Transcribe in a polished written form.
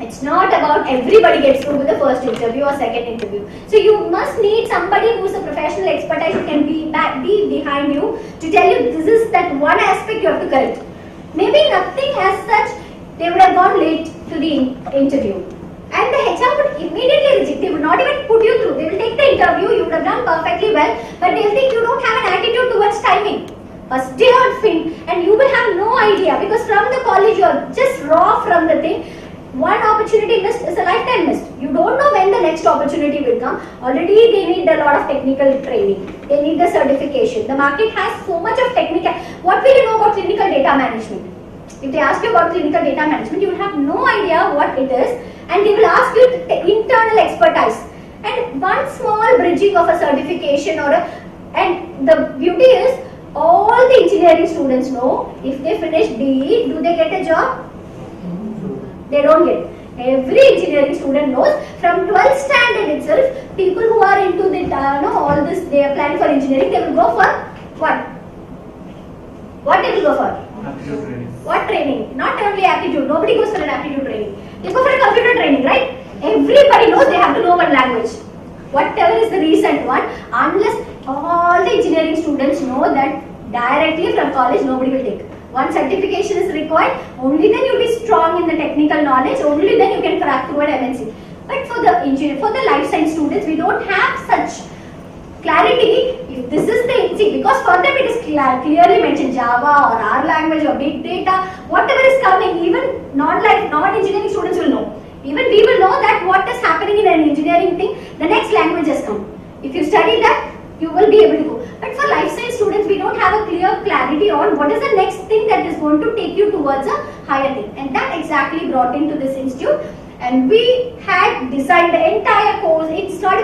It's not about everybody gets through with the first interview or second interview. So you must need somebody who's a professional expertise who can be behind you to tell you this is that one aspect you have to correct. Maybe nothing as such, they would have gone late to the interview. And the HR would immediately reject. They would not even put you through. They will take the interview, you would have done perfectly well, but they'll think you don't have an attitude towards timing. First day on fin, and you will have no idea because from the college you are just raw from the thing. One opportunity missed is a lifetime missed. You don't know when the next opportunity will come. Already they need a lot of technical training. They need the certification. The market has so much of technical. What will you know about clinical data management? If they ask you about clinical data management, you will have no idea what it is, and they will ask you internal expertise. And one small bridging of a certification and the beauty is all the engineering students know if they finish BE, do they get a job? They don't get. Every engineering student knows from 12th standard itself, people who are into the all this, they are planning for engineering, they will go for what? What they will go for? Aptitude training. What training? Not only aptitude. Nobody goes for an aptitude training. They go for a computer training, right? Everybody knows they have to know one language. Whatever is the recent one, unless all the engineering students know that directly from college nobody will take. One certification is required, only then you'll be strong in the technical knowledge, only then you can crack through an MNC. But for the life science students, we don't have such clarity. If this is because for them it is clearly mentioned Java or R language or big data, whatever is coming, even non-engineering students will know. Even we will know that what is happening in an engineering thing, the next language has come. If you study that, you will be able to go. But for life science students, we don't have a clear clarity on what is the next thing that is going to take you towards a higher thing. And that exactly brought into this institute. And we had designed the entire course. It's not